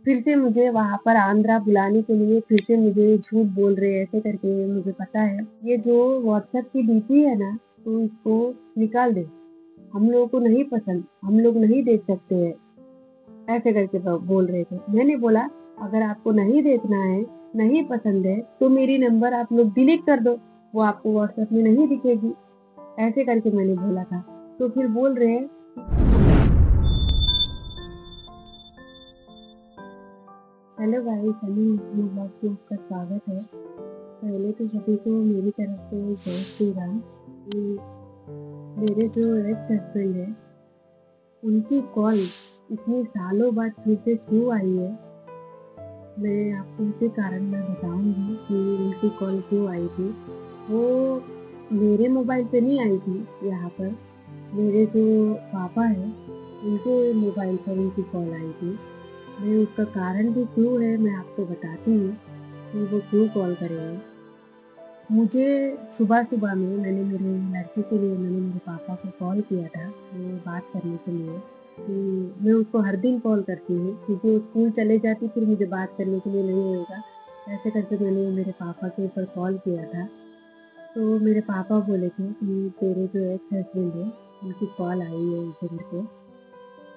फिर से मुझे वहाँ पर आंध्रा बुलाने के लिए फिर से मुझे झूठ बोल रहे हैं, ऐसे करके मुझे पता है। ये जो व्हाट्सएप की डीपी है ना, तो इसको निकाल दे। हम लोगों को नहीं पसंद, हम लोग नहीं देख सकते हैं, ऐसे करके बोल रहे थे। मैंने बोला अगर आपको नहीं देखना है, नहीं पसंद है, तो मेरी नंबर आप लोग डिलीट कर दो, वो आपको व्हाट्सएप में नहीं दिखेगी, ऐसे करके मैंने बोला था। तो फिर बोल रहे हैं हेलो गाइस, सनी अपने ब्लॉग में आपका स्वागत है। पहले तो सभी को मेरी तरफ से जय श्री राम। मेरे जो एक्स हस्बैंड है, उनकी कॉल इतने सालों बाद फिर से क्यों आई है, मैं आपको उसी कारण मैं बताऊंगी कि उनकी कॉल क्यों आई थी। वो मेरे मोबाइल पे नहीं आई थी यहाँ पर, मेरे जो पापा है उनके मोबाइल पर उनकी कॉल आई थी। मैं उसका कारण भी क्यों है मैं आपको बताती हूँ कि वो क्यों कॉल करे हैं। मुझे सुबह-सुबह में मैंने मेरे लड़के के लिए मैंने मेरे पापा को कॉल किया था, वो बात करने के लिए कि मैं उसको हर दिन कॉल करती हूँ क्योंकि वो स्कूल चले जाती फिर मुझे बात करने के लिए नहीं होगा। ऐसे करके मैंने मेरे पापा के ऊपर कॉल किया था। तो मेरे पापा बोले थे कि तेरे जो एक्स हस्बैंड है, उनकी कॉल आई है ऐसे करके।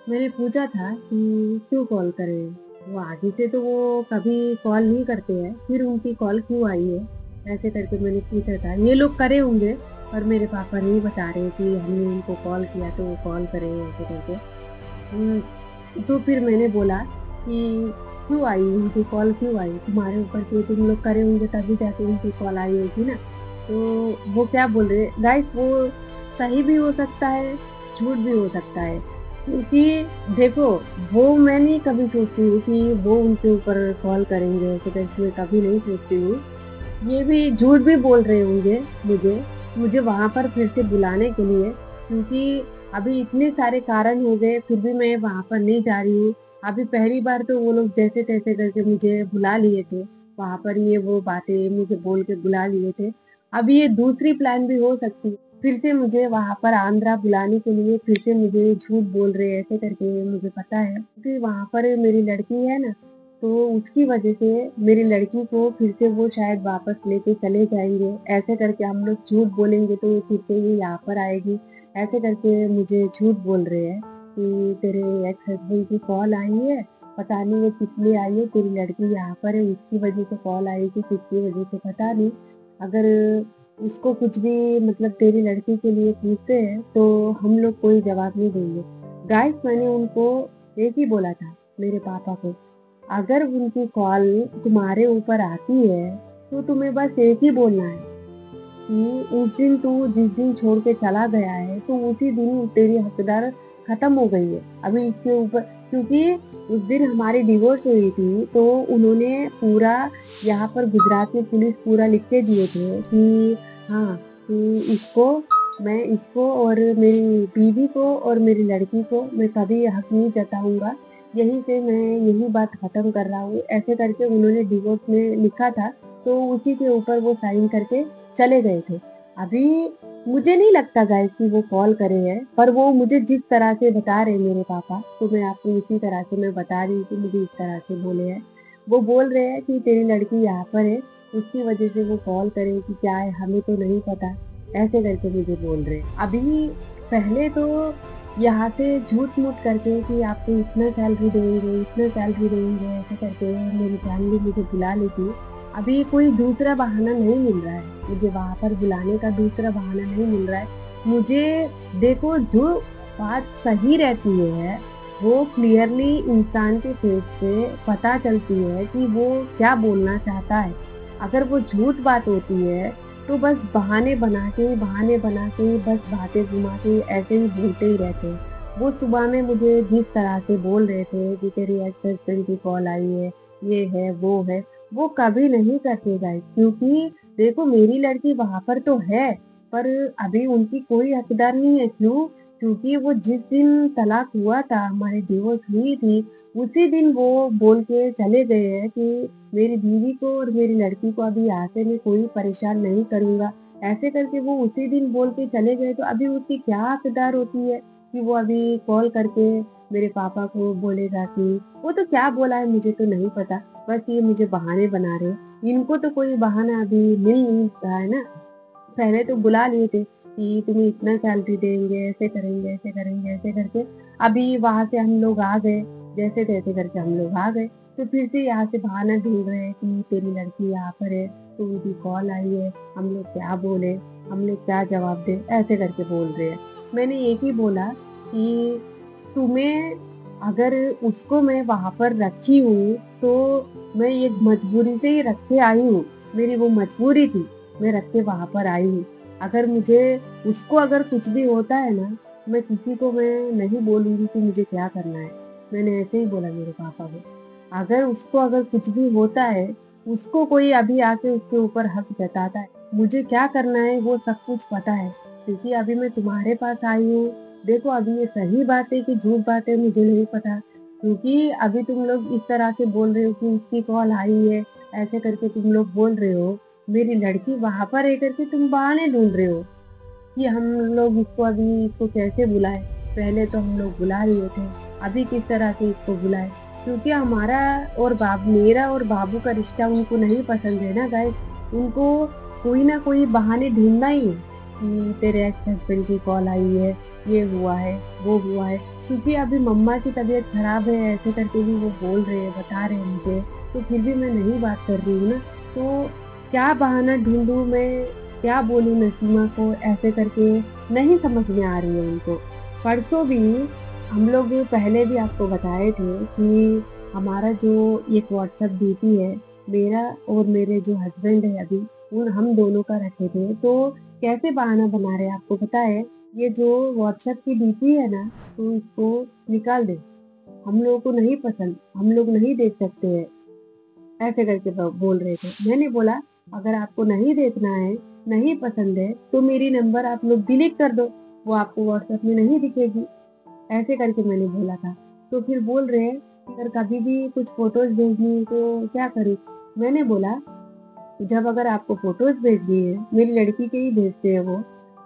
मैंने पूछा था कि क्यों कॉल करे हैं? वो आगे से तो वो कभी कॉल नहीं करते हैं, फिर उनकी कॉल क्यों आई है? ऐसे करके मैंने पूछा था। ये लोग करे होंगे, पर मेरे पापा नहीं बता रहे कि हमने उनको कॉल किया तो वो कॉल करे ऐसे करके। तो फिर मैंने बोला कि क्यों आई उनकी कॉल क्यों आई? तुम्हारे ऊपर क्यों तुम लोग करे होंगे तभी जाके उनकी कॉल आई होगी ना। तो वो क्या बोल रहे गाइस, वो सही भी हो सकता है, झूठ भी हो सकता है। क्योंकि देखो, वो मैं नहीं कभी सोचती हूँ कि वो उनके ऊपर कॉल करेंगे, ऐसे करके मैं कभी नहीं सोचती हूँ। ये भी झूठ भी बोल रहे होंगे मुझे वहाँ पर फिर से बुलाने के लिए, क्योंकि अभी इतने सारे कारण हो गए, फिर भी मैं वहाँ पर नहीं जा रही हूँ। अभी पहली बार तो वो लोग जैसे-तैसे करके मुझे बुला लिए थे, वहाँ पर ये वो बातें मुझे बोल के बुला लिए थे। अभी ये दूसरी प्लान भी हो सकती है। फिर से मुझे वहाँ पर आंध्रा बुलाने के लिए फिर से मुझे झूठ बोल रहे हैं, ऐसे करके मुझे पता है। क्योंकि वहाँ पर मेरी लड़की है ना, तो उसकी वजह से मेरी लड़की को फिर से वो शायद वापस लेके चले जाएँगे। ऐसे करके हम लोग झूठ बोलेंगे तो फिर से ये यहाँ पर आएगी। ऐसे करके मुझे झूठ बोल रहे हैं कि तेरे एक्स हस्बैंड की कॉल आई है, पता नहीं वो किस लिए आई है, तेरी लड़की यहाँ पर है उसकी वजह से कॉल आई थी, किसकी वजह से पता नहीं। अगर उसको कुछ भी मतलब तेरी लड़की के लिए पूछते हैं तो हम लोग कोई जवाब नहीं देंगे। गाइस, मैंने उनको एक ही बोला था, मेरे पापा को, अगर उनकी कॉल तुम्हारे ऊपर आती है, तो तुम्हें बस एक ही बोलना है कि उस दिन तू जिस दिन छोड़ के चला गया है, तो उसी दिन तेरी हकदार खत्म हो गई है। अभी इसके ऊपर क्योंकि उस दिन हमारी डिवोर्स हुई थी, तो उन्होंने पूरा यहाँ पर गुजरात में पुलिस पूरा लिख के दिए थे कि हाँ, कि इसको और मेरी बीवी को और मेरी लड़की को मैं कभी हक नहीं जताऊँगा। यहीं से मैं यही बात खत्म कर रहा हूँ, ऐसे करके उन्होंने डिवोर्स में लिखा था, तो उसी के ऊपर वो साइन करके चले गए थे। अभी मुझे नहीं लगता गाइस कि वो कॉल करे हैं, पर वो मुझे जिस तरह से बता रहे हैं मेरे पापा, तो मैं आपको उसी तरह से मैं बता रही हूँ कि मुझे इस तरह से बोले हैं। वो बोल रहे हैं कि तेरी लड़की यहाँ पर है, उसकी वजह से वो कॉल करे कि क्या है हमें तो नहीं पता, ऐसे करके मुझे बोल रहे हैं। अभी पहले तो यहाँ से झूठ-मूठ करके कि आपको इतना सैलरी देंगे, ऐसे करके मेरी फैमिली मुझे बुला लेती। अभी कोई दूसरा बहाना नहीं मिल रहा है, मुझे वहाँ पर बुलाने का दूसरा बहाना नहीं मिल रहा है। मुझे देखो, जो बात सही रहती है, वो क्लियरली इंसान के फेस पे पता चलती है कि वो क्या बोलना चाहता है। अगर वो झूठ बात होती है, तो बस बहाने बना के बस बातें घुमा के ऐसे ही बोलते ही रहते हैं। वो सुबह में मुझे जिस तरह से बोल रहे थे कि तेरी एक्स हस्बैंड की कॉल आई है, ये है, वो है, वो कभी नहीं करते गाइस, क्योंकि देखो मेरी लड़की वहाँ पर तो है, पर अभी उनकी कोई हकदार नहीं है। क्यों? क्योंकि वो जिस दिन तलाक हुआ था, हमारी डिवोर्स हुई थी, उसी दिन वो बोल के चले गए हैं कि मेरी बीवी को और मेरी लड़की को अभी यहाँ से मैं कोई परेशान नहीं करूँगा। ऐसे करके वो उसी दिन बोल के चले गए, तो अभी उसकी क्या हकदार होती है कि वो अभी कॉल करके मेरे पापा को बोलेगा कि वो तो क्या बोला है मुझे तो नहीं पता, बस ये मुझे बहाने बना रहे हैं। इनको तो कोई बहाना अभी मिल नहीं रहा है ना। पहले तो बुला लिए थे कि तुम्हें इतना सैलरी देंगे, ऐसे करेंगे, ऐसे करेंगे, ऐसे करके। अभी वहाँ से हम लोग आ गए, जैसे-तैसे करके हम लोग आ गए। तो फिर से यहाँ से बहाना ढूँढ रहे हैं कि तेरी लड़की यहाँ पर है, तो उनकी कॉल आई है, हम लोग क्या बोले, हम लोग क्या जवाब दें, ऐसे करके बोल रहे हैं। मैंने एक ही बोला कि तुम्हें अगर उसको मैं वहाँ पर रखी हूँ, तो मैं एक मजबूरी से ही रख के आई हूँ। मेरी वो मजबूरी थी। मैं रख के वहाँ पर आई हूँ। अगर मुझे उसको अगर कुछ भी होता है ना, मैं किसी को मैं नहीं बोलूँगी कि मुझे क्या करना है। मैंने ऐसे ही बोला मेरे पापा को। अगर उसको अगर कुछ भी होता है, उसको कोई अभी आके उसके ऊपर हक जताता है। मुझे क्या करना है वो सब कुछ पता है, क्योंकि अभी मैं तुम्हारे पास आई हूँ। देखो अभी ये सही बात है कि झूठ बात है मुझे नहीं पता, क्योंकि अभी तुम लोग इस तरह से बोल रहे हो कि उसकी कॉल आई है, ऐसे करके तुम लोग बोल रहे हो। मेरी लड़की वहाँ पर रह करके तुम बहाने ढूँढ रहे हो कि हम लोग इसको कैसे बुलाएँ? पहले तो हम लोग बुला लिए थे, अभी किस तरह से इसको बुलाएँ? क्योंकि मेरा और बाबू का रिश्ता उनको नहीं पसंद है ना गाइस। उनको कोई ना कोई बहाने ढूँढना ही है कि तेरे एक्स हस्बैंड की कॉल आई है, ये हुआ है, वो हुआ है। क्योंकि अभी मम्मा की तबीयत खराब है, ऐसे करके भी वो बोल रहे हैं, बता रहे हैं मुझे, तो फिर भी मैं नहीं बात कर रही हूँ ना। तो क्या बहाना ढूँढूँ मैं, क्या बोलूँ नसीमा को, ऐसे करके नहीं समझ में आ रही है उनको। परसों भी हम लोग पहले भी आपको बताए थे कि हमारा जो एक व्हाट्सएप डीपी है, मेरा और मेरे जो हस्बैंड है अभी, उन हम दोनों का रखे थे। तो कैसे बहाना बना रहे हैं आपको पता है? ये जो व्हाट्सएप की डीपी है ना, तो इसको निकाल दे। हम लोगों को नहीं पसंद, हम लोग नहीं देख सकते हैं। ऐसे करके बोल रहे थे। मैंने बोला अगर आपको नहीं देखना है, नहीं पसंद है, तो मेरी नंबर आप लोग डिलीट कर दो, वो आपको व्हाट्सएप में नहीं दिखेगी। ऐसे करके मैंने बोला था। तो फिर बोल रहे हैं कि अगर कभी भी कुछ फोटोज भेजनी है तो क्या करूँ? मैंने बोला जब अगर आपको फोटोज भेजनी है, मेरी लड़की के ही भेजते हैं वो,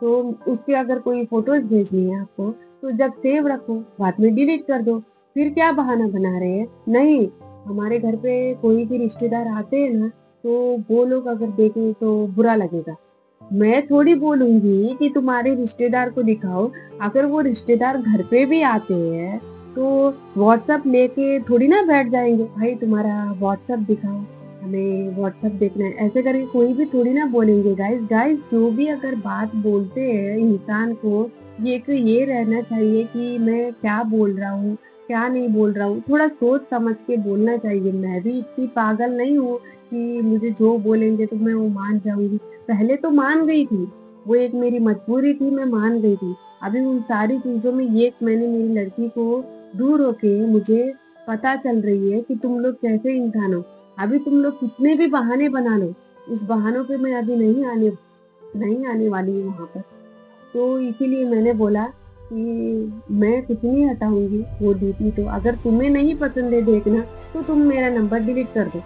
तो उसके अगर कोई फोटोज भेजनी है आपको, तो जब सेव रखो, बाद में डिलीट कर दो। फिर क्या बहाना बना रहे हैं? नहीं, हमारे घर पे कोई भी रिश्तेदार आते हैं ना, तो वो लोग अगर देखें तो बुरा लगेगा। मैं थोड़ी बोलूँगी कि तुम्हारे रिश्तेदार को दिखाओ, अगर वो रिश्तेदार घर पे भी आते हैं, तो व्हाट्सएप लेके थोड़ी ना बैठ जाएँगे, भाई तुम्हारा व्हाट्सएप दिखाओ, हमें व्हाट्सएप देखना है, ऐसे करके कोई भी थोड़ी ना बोलेंगे गाइस। गाइस जो भी अगर बात बोलते हैं इंसान को, ये रहना चाहिए कि मैं क्या बोल रहा हूँ, क्या नहीं बोल रहा हूँ, थोड़ा सोच समझ के बोलना चाहिए। मैं भी इतनी पागल नहीं हूँ कि मुझे जो बोलेंगे तो मैं वो मान जाऊँगी। पहले तो मान गई थी, वो एक मेरी मजबूरी थी, मैं मान गई थी। अभी उन सारी चीज़ों में ये मैंने मेरी लड़की को दूर होके मुझे पता चल रही है कि तुम लोग कैसे इंसान हो। अभी तुम लोग कितने भी बहाने बना लो, उस बहानों पे मैं अभी नहीं आने वाली हूँ वहाँ पर। तो इसीलिए मैंने बोला कि मैं कुछ नहीं हटाऊँगी वो डीपी तो, अगर तुम्हें नहीं पसंद है देखना, तो तुम मेरा नंबर डिलीट कर दो।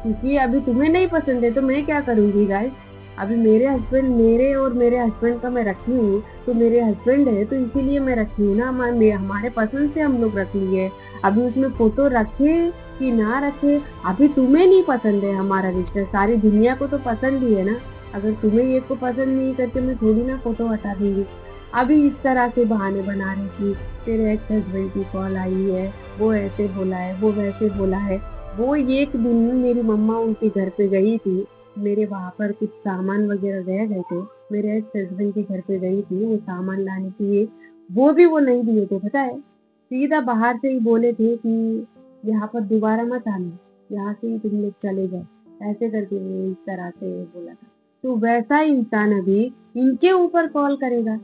क्योंकि अभी तुम्हें नहीं पसंद है तो मैं क्या करूँगी गाइस? अभी मेरे हस्बैंड का मैं रखी हूँ, तो मेरे हस्बैंड है तो इसीलिए मैं रखी हूँ ना, हमारे पसंद से हम लोग रख लिए। अभी उसमें फ़ोटो रखे कि ना रखे, अभी तुम्हें नहीं पसंद है हमारा रिश्ता, सारी दुनिया को तो पसंद ही है ना। अगर तुम्हें एक को पसंद नहीं करके मैं थोड़ी ना फ़ोटो हटा दूँगी। अभी इस तरह के बहाने बना रहे कि तेरे एक्स हस्बैंड की कॉल आई है, वो ऐसे बोला है, वो वैसे बोला है। वो एक दिन मेरी मम्मा उनके घर पे गई थी, मेरे वहाँ पर कुछ सामान वगैरह रह गए थे, मेरे एक्स हस्बैंड के घर पे गई थी वो सामान लाने के लिए, वो भी वो नहीं दिए थे पता है? सीधा बाहर से ही बोले थे कि यहाँ पर दोबारा मत आना, यहाँ से ही तुम लोग चले जाओ, ऐसे करके वो इस तरह से बोला था। तो वैसा ही इंसान अभी इनके ऊपर कॉल करेगा।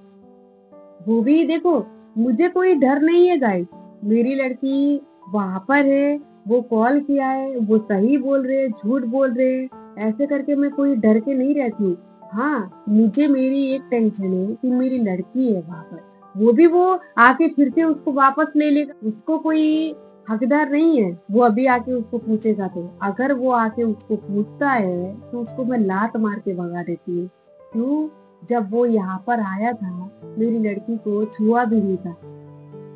वो भी देखो, मुझे कोई डर नहीं है गाइस, मेरी लड़की वहाँ पर है, वो कॉल किया है, वो सही बोल रहे हैं, झूठ बोल रहे हैं, ऐसे करके मैं कोई डर के नहीं रहती हूँ। हाँ, मुझे मेरी एक टेंशन है कि मेरी लड़की है वहाँ पर, वो आके फिर से उसको वापस ले लेगा, उसको कोई हकदार नहीं है, वो अभी आके उसको पूछेगा तो, अगर वो आके उसको पूछता है, तो उसको मैं लात मार के भगा देती हूँ। क्यों? जब वो यहाँ पर आया था, मेरी लड़की को छुआ भी नहीं था।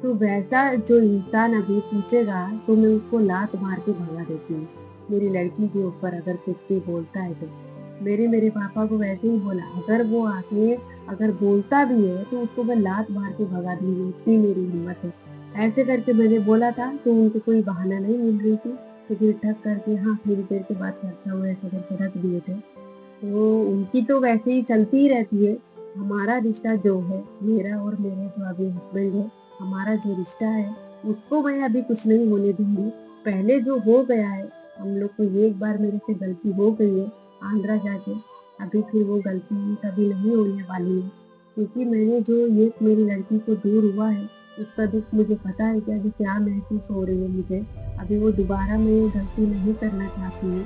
तो वैसा जो इंसान अभी पूछेगा तो मैं उसको लात मार के भगा देती हूँ। मेरी लड़की के ऊपर अगर कुछ भी बोलता है तो। मेरे पापा को वैसे ही बोला, अगर वो आके अगर बोलता भी है तो उसको मैं लात मार के भगा दूँगी, इतनी मेरी हिम्मत है। ऐसे करके मैंने बोला था तो उनको कोई बहाना नहीं मिल रही थी, तो फिर ठक करके हाँ, थोड़ी देर के बाद खर्चा हुआ ऐसे करके रख दिए थे। तो उनकी तो वैसे ही चलती ही रहती है। हमारा रिश्ता जो है, मेरा और मेरे जो अभी हस्बैंड है, हमारा जो रिश्ता है, उसको मैं अभी कुछ नहीं होने दूँगी। पहले जो हो गया है, हम लोग को एक बार मेरे से गलती हो गई है, आंध्रा जाके, अभी फिर वो गलती कभी नहीं होने वाली है। क्योंकि मैंने जो ये मेरी लड़की को दूर हुआ है, उसका दुःख मुझे पता है कि अभी क्या महसूस हो रही है मुझे। अभी वो दोबारा मैं ये गलती नहीं करना चाहती हूँ।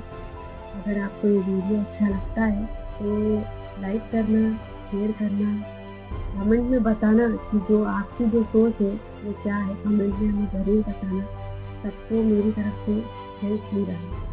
अगर आपको ये वीडियो अच्छा लगता है तो लाइक करना, शेयर करना, कमेंट में बताना कि जो आपकी जो सोच है वो क्या है, कमेंट में हमें ज़रूर बताना। सबको मेरी तरफ से जय श्री राम।